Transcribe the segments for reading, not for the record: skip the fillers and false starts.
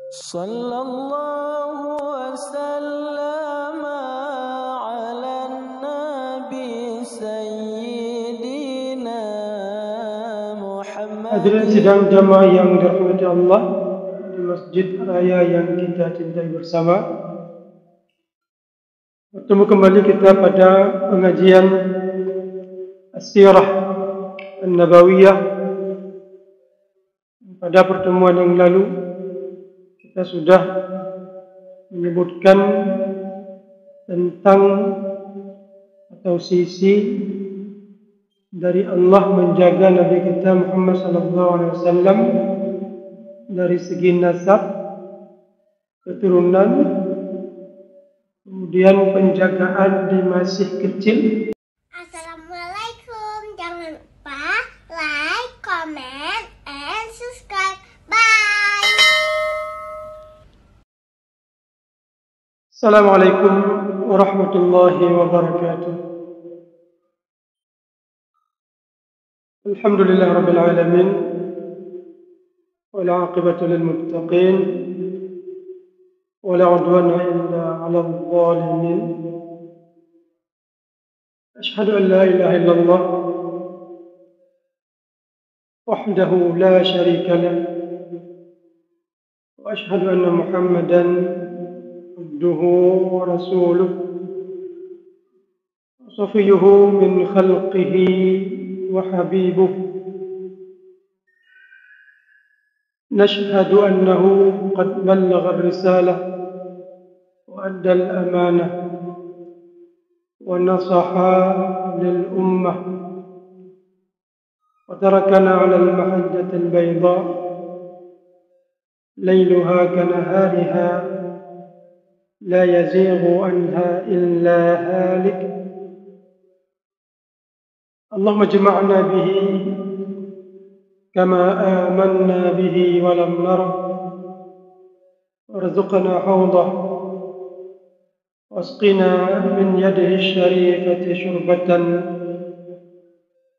Sallallahu wasallam ala nabi sayyidina Muhammad. Hadirin sidang jamaah yang dirahmati Allah di Masjid Raya yang kita cintai bersama. Bertemu kembali kita pada pengajian As-Sirah An-Nabawiyah. Pada pertemuan yang lalu kita sudah menyebutkan tentang atau sisi dari Allah menjaga Nabi kita Muhammad SAW dari segi nasab, keturunan, kemudian penjagaan di masih kecil. Assalamualaikum, jangan lupa like, comment, and subscribe. Bye. Assalamualaikum warahmatullahi wabarakatuh. Alhamdulillah rabbil alamin, wal aqibatu lil muttaqin, wala udwana illa 'alal zalimin. Ashhadu an la ilaha illallah wahdahu la syarika lah, wa ashhadu anna Muhammadan abduhu wa rasuluh, safiyuhu min khalqihi وحبيبه. نشهد أنه قد بلغ الرسالة وأدى الأمانة ونصح للأمة وتركنا على المحجة البيضاء ليلها كنهارها لا يزيغ عنها إلا هالك. اللهم اجمعنا به كما آمنا به ولم نره، وارزقنا حوضه، واسقنا من يده الشريفة شربة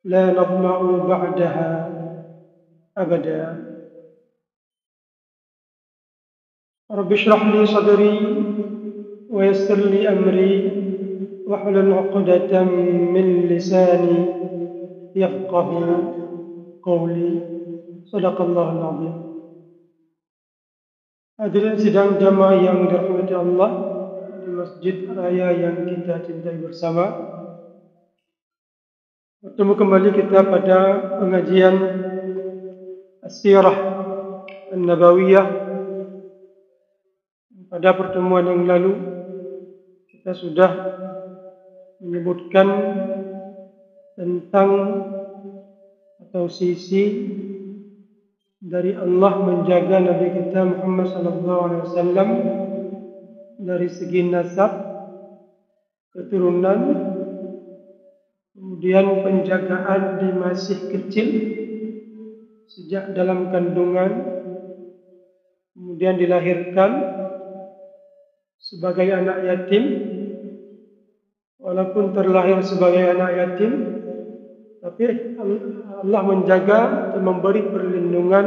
لا نظمأ بعدها أبدا. رب اشرح لي صدري ويسر لي أمري واحلل عقدة من لساني يفقه قولي. Sadaqallahul azim. Hadirin sidang jamaah yang dirahmati Allah di Masjid Raya yang kita cintai bersama. Bertemu kembali kita pada pengajian As-Sirah An-Nabawiyah. Pada pertemuan yang lalu kita sudah menyebutkan tentang atau sisi dari Allah menjaga Nabi kita Muhammad SAW dari segi nasab, keturunan, kemudian penjagaan di masih kecil sejak dalam kandungan, kemudian dilahirkan sebagai anak yatim. Walaupun terlahir sebagai anak yatim, tapi Allah menjaga dan memberi perlindungan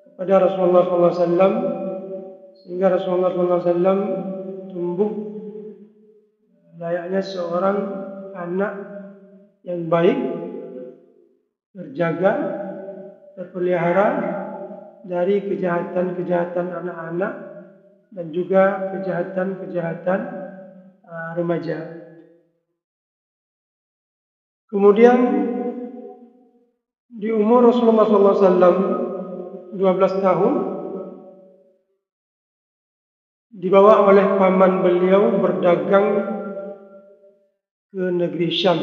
kepada Rasulullah SAW sehingga Rasulullah SAW tumbuh layaknya seorang anak yang baik, terjaga, terpelihara dari kejahatan-kejahatan anak-anak dan juga kejahatan-kejahatan remaja. Kemudian di umur Rasulullah SAW 12 tahun dibawa oleh paman beliau berdagang ke negeri Syam.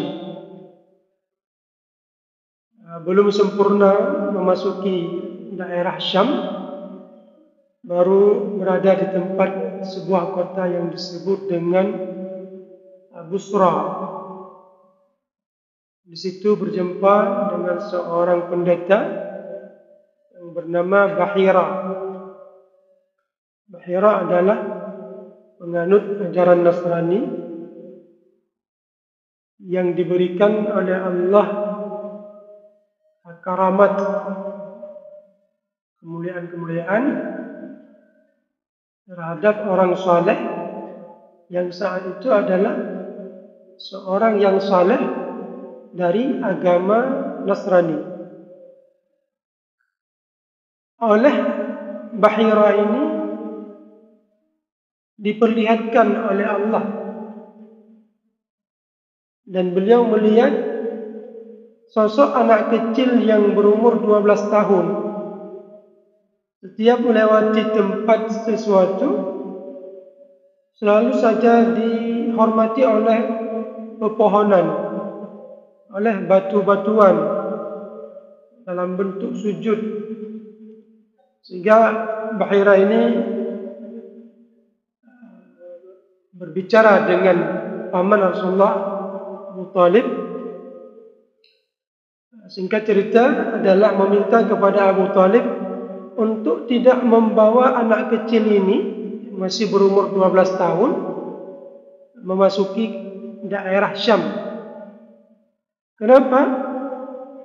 Belum sempurna memasuki daerah Syam, baru berada di tempat sebuah kota yang disebut dengan Busra. Di situ berjumpa dengan seorang pendeta yang bernama Bahira. Bahira adalah penganut ajaran Nasrani yang diberikan oleh Allah karamat, kemuliaan-kemuliaan terhadap orang saleh yang saat itu adalah seorang yang saleh dari agama Nasrani. Oleh Bahira ini diperlihatkan oleh Allah, dan beliau melihat sosok anak kecil yang berumur 12 tahun. Setiap melewati tempat sesuatu selalu saja dihormati oleh pepohonan, oleh batu-batuan dalam bentuk sujud. Sehingga Bahira ini berbicara dengan paman Rasulullah, Abu Talib. Singkat cerita adalah meminta kepada Abu Talib untuk tidak membawa anak kecil ini masih berumur 12 tahun memasuki daerah Syam. Kenapa?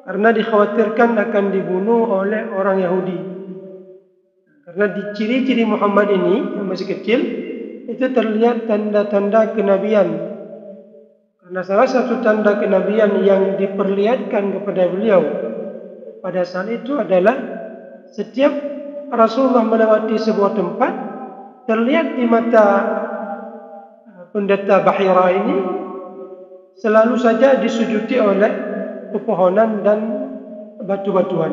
Karena dikhawatirkan akan dibunuh oleh orang Yahudi. Karena di ciri-ciri Muhammad ini yang masih kecil itu terlihat tanda-tanda kenabian. Karena salah satu tanda kenabian yang diperlihatkan kepada beliau pada saat itu adalah setiap Rasulullah melewati sebuah tempat, terlihat di mata pendeta Bahira ini selalu saja disujudi oleh pepohonan dan batu-batuan.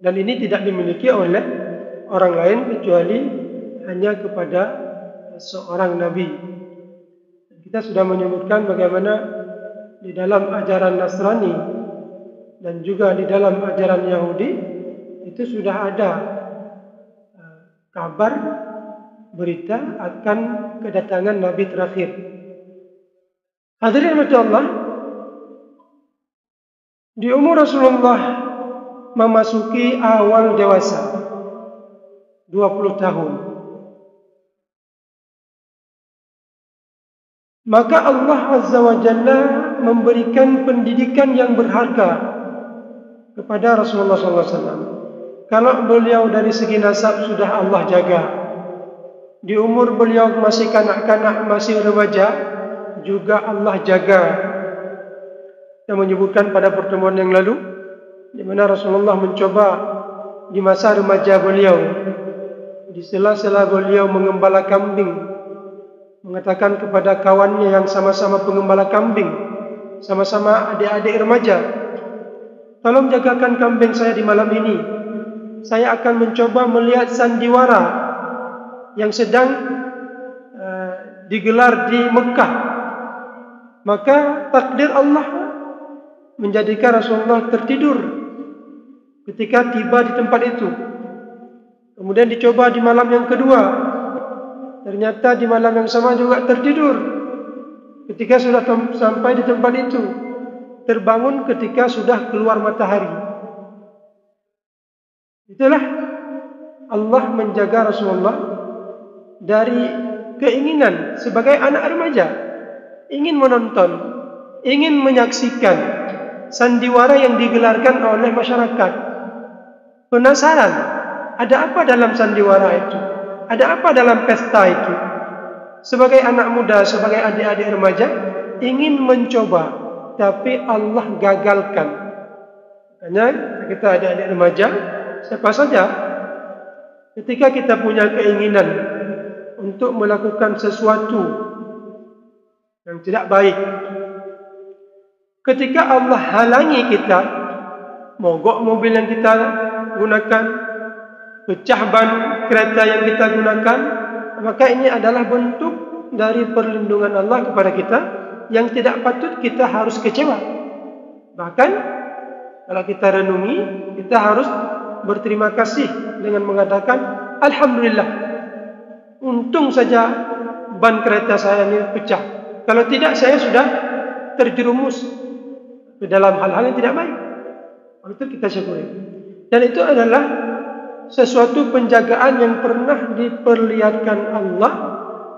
Dan ini tidak dimiliki oleh orang lain kecuali hanya kepada seorang Nabi. Kita sudah menyebutkan bagaimana di dalam ajaran Nasrani dan juga di dalam ajaran Yahudi itu sudah ada kabar berita akan kedatangan Nabi terakhir. Hadirin Allah, di umur Rasulullah memasuki awal dewasa, 20 tahun. Maka Allah Azza wa Jalla memberikan pendidikan yang berharga kepada Rasulullah SAW. Kalau beliau dari segi nasab sudah Allah jaga, di umur beliau masih kanak-kanak, masih remaja, juga Allah jaga. Kita menyebutkan pada pertemuan yang lalu, di mana Rasulullah mencoba di masa remaja beliau, di sela-sela beliau mengembala kambing, mengatakan kepada kawannya yang sama-sama pengembala kambing, sama-sama adik-adik remaja, tolong jagakan kambing saya di malam ini. Saya akan mencoba melihat sandiwara yang sedang digelar di Mekah. Maka takdir Allah menjadikan Rasulullah tertidur ketika tiba di tempat itu. Kemudian dicoba di malam yang kedua, ternyata di malam yang sama juga tertidur. Ketika sudah sampai di tempat itu, terbangun ketika sudah keluar matahari. Itulah Allah menjaga Rasulullah dari keinginan sebagai anak remaja, ingin menonton, ingin menyaksikan sandiwara yang digelarkan oleh masyarakat. Penasaran, ada apa dalam sandiwara itu? Ada apa dalam pesta itu? Sebagai anak muda, sebagai adik-adik remaja, ingin mencoba, tapi Allah gagalkan. Makanya kita adik-adik remaja, siapa saja, ketika kita punya keinginan untuk melakukan sesuatu yang tidak baik, ketika Allah halangi kita, mogok mobil yang kita gunakan, pecah ban kereta yang kita gunakan, maka ini adalah bentuk dari perlindungan Allah kepada kita yang tidak patut kita harus kecewa. Bahkan kalau kita renungi, kita harus berterima kasih dengan mengatakan Alhamdulillah, untung saja ban kereta saya ini pecah. Kalau tidak, saya sudah terjerumus ke dalam hal-hal yang tidak baik. Itu kita syukuri. Dan itu adalah sesuatu penjagaan yang pernah diperlihatkan Allah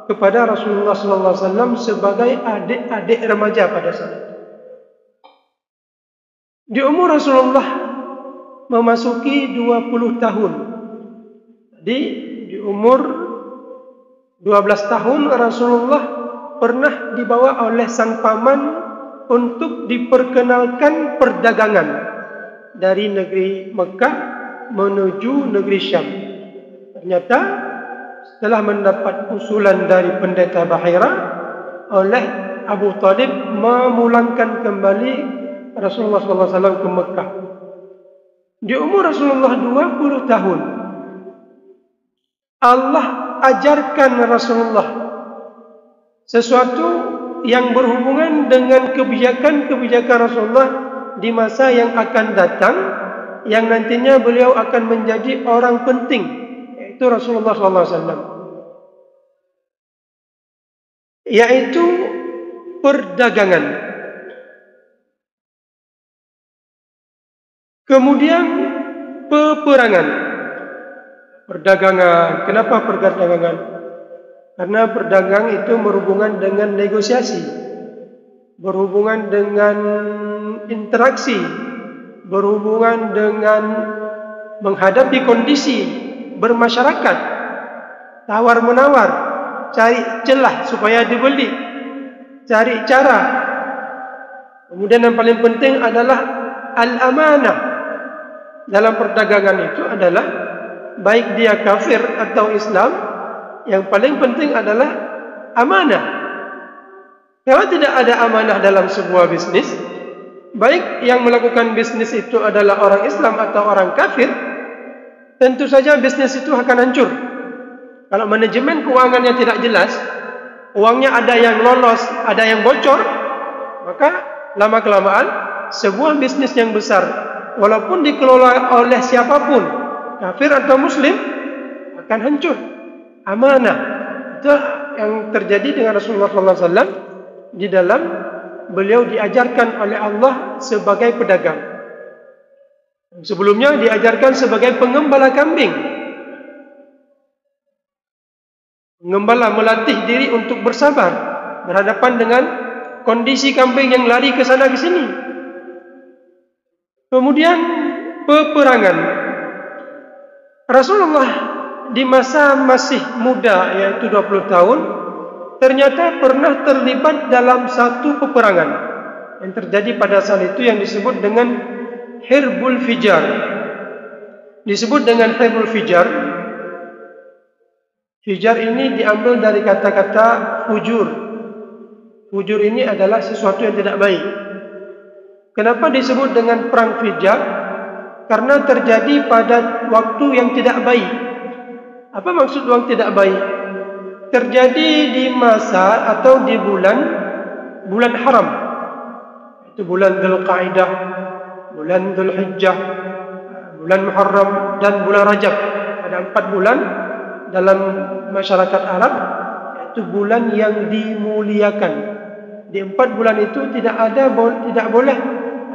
kepada Rasulullah SAW sebagai adik-adik remaja pada saat itu. Di umur Rasulullah memasuki 20 tahun. Jadi di umur 12 tahun Rasulullah pernah dibawa oleh sang paman untuk diperkenalkan perdagangan dari negeri Mekah menuju negeri Syam. Ternyata setelah mendapat usulan dari pendeta Bahira, oleh Abu Talib memulangkan kembali Rasulullah SAW ke Mekah. Di umur Rasulullah 20 tahun, Allah ajarkan Rasulullah sesuatu yang berhubungan dengan kebijakan-kebijakan Rasulullah di masa yang akan datang, yang nantinya beliau akan menjadi orang penting, yaitu Rasulullah SAW, yaitu perdagangan. Kemudian peperangan. Perdagangan. Kenapa perdagangan? Karena perdagangan itu berhubungan dengan negosiasi, berhubungan dengan interaksi, berhubungan dengan menghadapi kondisi bermasyarakat, tawar-menawar, cari celah supaya dibeli, cari cara. Kemudian yang paling penting adalah al-amanah. Dalam perdagangan itu adalah baik dia kafir atau Islam, yang paling penting adalah amanah. Kalau tidak ada amanah dalam sebuah bisnis, baik yang melakukan bisnis itu adalah orang Islam atau orang kafir, tentu saja bisnis itu akan hancur. Kalau manajemen keuangannya tidak jelas, uangnya ada yang lolos, ada yang bocor, maka lama-kelamaan sebuah bisnis yang besar, walaupun dikelola oleh siapapun, kafir atau muslim, akan hancur. Amanah. Itu yang terjadi dengan Rasulullah SAW di dalam beliau diajarkan oleh Allah sebagai pedagang. Sebelumnya diajarkan sebagai pengembala kambing. Pengembala melatih diri untuk bersabar berhadapan dengan kondisi kambing yang lari ke sana ke sini. Kemudian peperangan. Rasulullah di masa masih muda, yaitu 20 tahun, ternyata pernah terlibat dalam satu peperangan yang terjadi pada saat itu yang disebut dengan Hirbul Fijar. Disebut dengan Hirbul Fijar. Fijar ini diambil dari kata-kata fujur. Fujur ini adalah sesuatu yang tidak baik. Kenapa disebut dengan perang Fijar? Karena terjadi pada waktu yang tidak baik. Apa maksud waktu tidak baik? Terjadi di masa atau di bulan haram. Itu bulan Dzulqa'dah, bulan Dzulhijjah, bulan Muharram dan bulan Rajab. Ada 4 bulan dalam masyarakat Arab, yaitu bulan yang dimuliakan. Di 4 bulan itu tidak boleh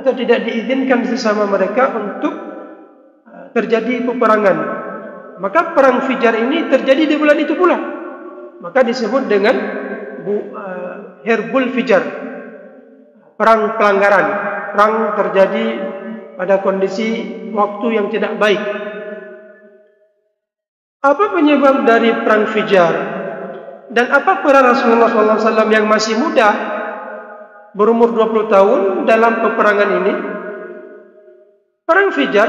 atau tidak diizinkan sesama mereka untuk terjadi peperangan. Maka perang Fijar ini terjadi di bulan itu pula. Maka disebut dengan Hirbul Fijar, perang pelanggaran, perang terjadi pada kondisi waktu yang tidak baik. Apa penyebab dari perang Fijar? Dan apa peran Rasulullah SAW yang masih muda, berumur 20 tahun dalam peperangan ini? Perang Fijar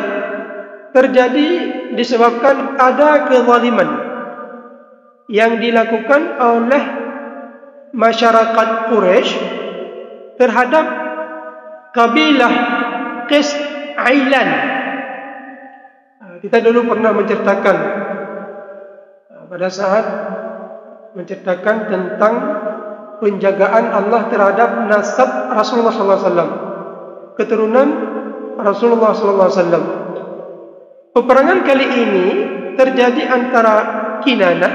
terjadi disebabkan ada kezaliman yang dilakukan oleh masyarakat Quraisy terhadap kabilah Qais Ailan. Kita dulu pernah menceritakan pada saat menceritakan tentang penjagaan Allah terhadap nasab Rasulullah SAW, keturunan Rasulullah SAW. Peperangan kali ini terjadi antara Kinanah.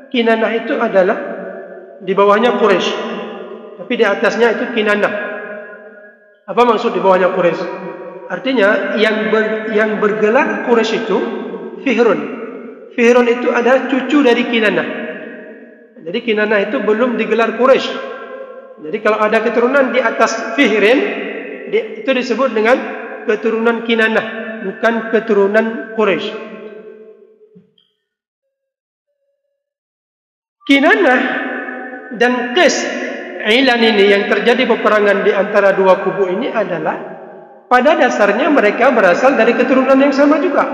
Kinanah itu adalah di bawahnya Quraisy, tapi di atasnya itu Kinanah. Apa maksud di bawahnya Quraisy? Artinya yang bergelar Quraisy itu Fihrun. Fihrun itu adalah cucu dari Kinanah. Jadi Kinanah itu belum digelar Quraisy. Jadi kalau ada keturunan di atas Fihrin, itu disebut dengan keturunan Kinanah, bukan keturunan Quraisy. Kinanah dan Qais Ailan ini yang terjadi peperangan di antara dua kubu ini adalah pada dasarnya mereka berasal dari keturunan yang sama juga,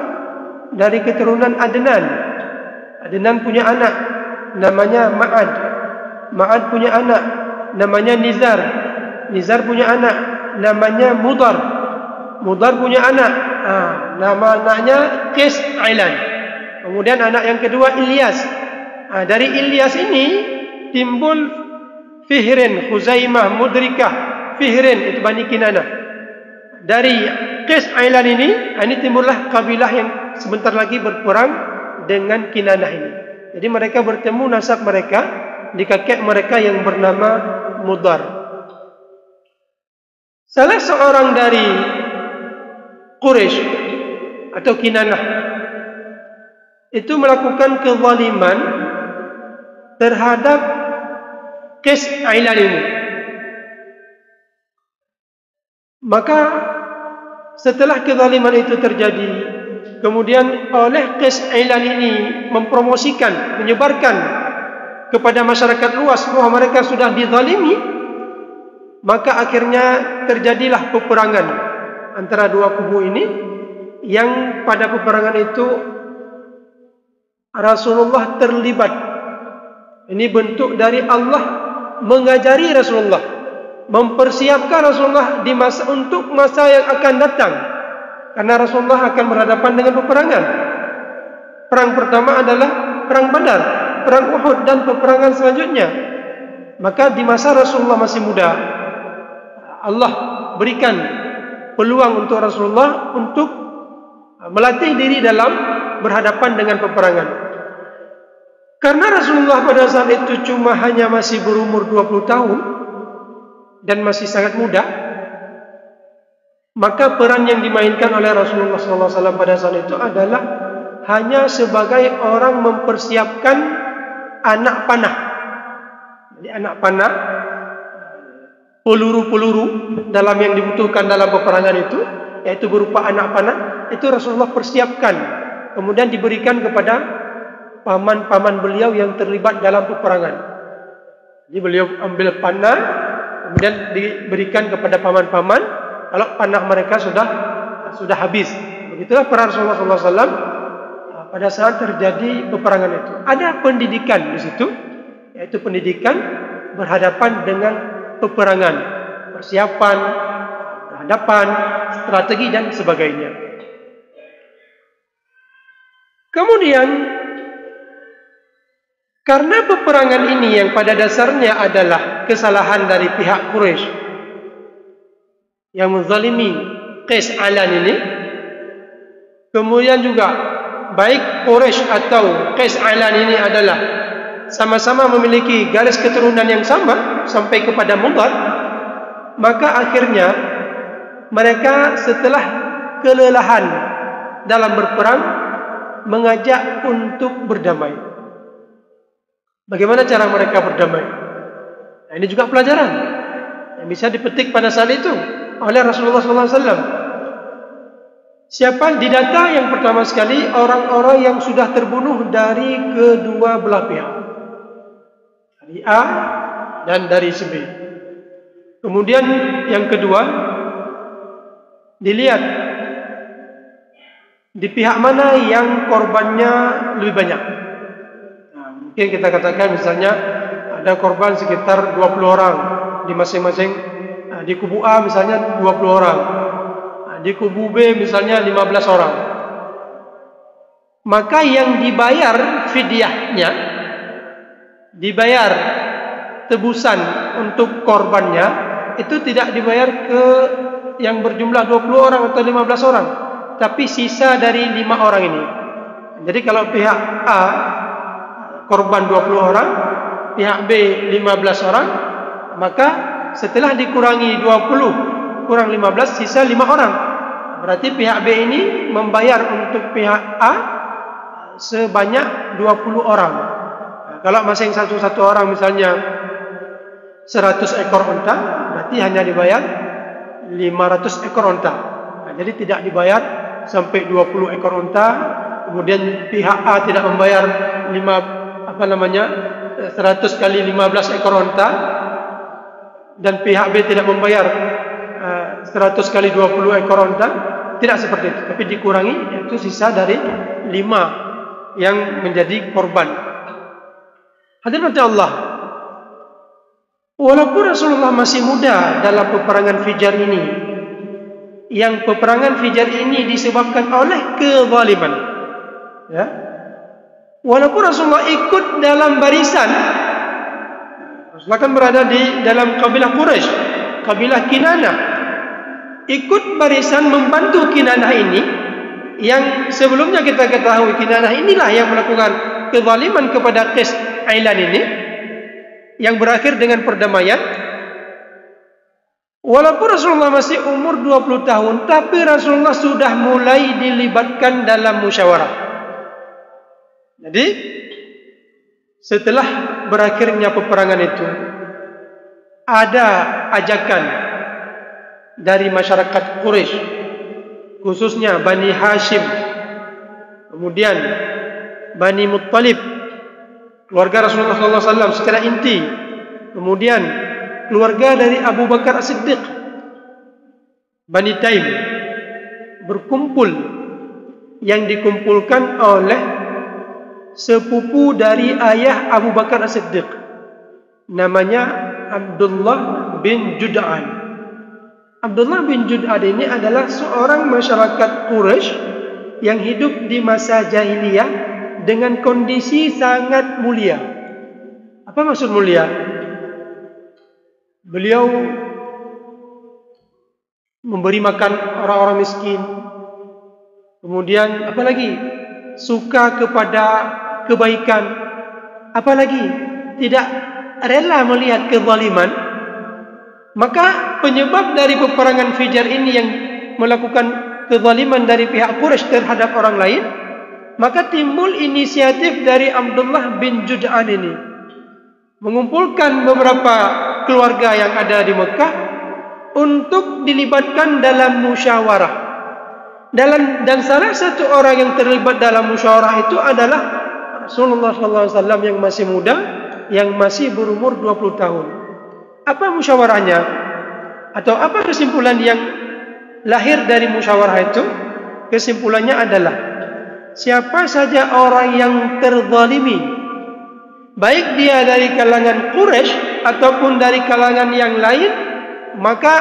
dari keturunan Adnan. Adnan punya anak namanya Ma'ad. Ma'ad punya anak namanya Nizar. Nizar punya anak namanya Mudar. Mudar punya anak, nama anaknya Qais Ailan. Kemudian anak yang kedua Ilyas. Dari Ilyas ini timbul Fihrin, Khuzaimah, Mudrikah, Fihrin, itu Bani Kinanah. Dari Qais Ailan ini timbullah kabilah yang sebentar lagi berperang dengan Kinanah ini. Jadi mereka bertemu nasab mereka di kakek mereka yang bernama Mudar. Salah seorang dari Quraisy atau Kinanah itu melakukan kezaliman terhadap Qais Ailan ini. Maka setelah kezaliman itu terjadi, kemudian oleh Qais Ailan ini mempromosikan, menyebarkan kepada masyarakat luas bahwa mereka sudah dizalimi, maka akhirnya terjadilah peperangan antara dua kubu ini, yang pada peperangan itu Rasulullah terlibat. Ini bentuk dari Allah mengajari Rasulullah, mempersiapkan Rasulullah di untuk masa yang akan datang, karena Rasulullah akan berhadapan dengan peperangan. Perang pertama adalah perang Badar, perang Uhud, dan peperangan selanjutnya. Maka di masa Rasulullah masih muda, Allah berikan peluang untuk Rasulullah untuk melatih diri dalam berhadapan dengan peperangan. Karena Rasulullah pada saat itu cuma hanya masih berumur 20 tahun dan masih sangat muda, maka peran yang dimainkan oleh Rasulullah SAW pada saat itu adalah hanya sebagai orang mempersiapkan anak panah. Jadi anak panah, peluru-peluru dalam yang dibutuhkan dalam peperangan itu, yaitu berupa anak panah, itu Rasulullah persiapkan, kemudian diberikan kepada paman-paman beliau yang terlibat dalam peperangan. Jadi beliau ambil panah, kemudian diberikan kepada paman-paman kalau panah mereka sudah habis. Begitulah peran Rasulullah SAW pada saat terjadi peperangan itu. Ada pendidikan di situ, yaitu pendidikan berhadapan dengan peperangan, persiapan, berhadapan, strategi dan sebagainya. Kemudian karena peperangan ini yang pada dasarnya adalah kesalahan dari pihak Quraisy yang menzalimi Qais Ailan ini, kemudian juga baik Quraisy atau Qais Ailan ini adalah sama-sama memiliki garis keturunan yang sama sampai kepada Mudar, maka akhirnya mereka setelah kelelahan dalam berperang mengajak untuk berdamai. Bagaimana cara mereka berdamai? Nah, ini juga pelajaran yang bisa dipetik pada saat itu oleh Rasulullah SAW. Siapa didata yang pertama sekali orang-orang yang sudah terbunuh dari kedua belah pihak, dari A dan dari si B. Kemudian yang kedua dilihat di pihak mana yang korbannya lebih banyak. Mungkin kita katakan misalnya ada korban sekitar 20 orang di masing-masing, di kubu A misalnya 20 orang, di kubu B misalnya 15 orang. Maka yang dibayar fidyahnya, dibayar tebusan untuk korbannya, itu tidak dibayar ke yang berjumlah 20 orang atau 15 orang, tapi sisa dari 5 orang ini. Jadi kalau pihak A korban 20 orang, pihak B 15 orang, maka setelah dikurangi 20 kurang 15 sisa 5 orang. Berarti pihak B ini membayar untuk pihak A sebanyak 20 orang. Kalau masing satu orang misalnya 100 ekor unta, berarti hanya dibayar 500 ekor unta. Jadi tidak dibayar sampai 20 ekor unta. Kemudian pihak A tidak membayar 100 kali 15 ekor onta dan pihak B tidak membayar 100 kali 20 ekor onta, tidak seperti itu, tapi dikurangi, yaitu sisa dari 5 yang menjadi korban. Hadirin Allah, walaupun Rasulullah masih muda dalam peperangan Fijar ini, yang peperangan Fijar ini disebabkan oleh kezaliman, ya. Walaupun Rasulullah ikut dalam barisan, Rasulullah kan berada di dalam kabilah Quraisy, kabilah Kinanah, ikut barisan membantu Kinanah ini, yang sebelumnya kita ketahui Kinanah inilah yang melakukan kezaliman kepada Qais Ailan ini, yang berakhir dengan perdamaian. Walaupun Rasulullah masih umur 20 tahun, tapi Rasulullah sudah mulai dilibatkan dalam musyawarah. Jadi setelah berakhirnya peperangan itu, ada ajakan dari masyarakat Quraisy, khususnya Bani Hashim, kemudian Bani Muttalib, keluarga Rasulullah SAW secara inti, kemudian keluarga dari Abu Bakar As-Siddiq, Bani Taim, berkumpul, yang dikumpulkan oleh sepupu dari ayah Abu Bakar As-Siddiq, namanya Abdullah bin Jud'an. Abdullah bin Jud'an ini adalah seorang masyarakat Quraisy yang hidup di masa jahiliyah dengan kondisi sangat mulia. Apa maksud mulia? Beliau memberi makan orang-orang miskin. Kemudian apalagi? Suka kepada kebaikan. Apalagi? Tidak rela melihat kezaliman. Maka penyebab dari peperangan Fijar ini yang melakukan kezaliman dari pihak Quraisy terhadap orang lain, maka timbul inisiatif dari Abdullah bin Jud'an ini mengumpulkan beberapa keluarga yang ada di Mekah untuk dilibatkan dalam musyawarah. Dan salah satu orang yang terlibat dalam musyawarah itu adalah Rasulullah SAW yang masih muda, yang masih berumur 20 tahun. Apa musyawarahnya? Atau apa kesimpulan yang lahir dari musyawarah itu? Kesimpulannya adalah, siapa saja orang yang terzalimi, baik dia dari kalangan Quraisy ataupun dari kalangan yang lain, maka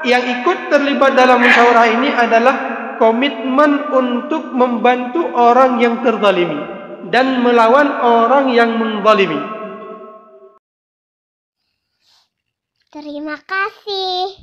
yang ikut terlibat dalam musyawarah ini adalah komitmen untuk membantu orang yang terzalimi dan melawan orang yang menzalimi. Terima kasih.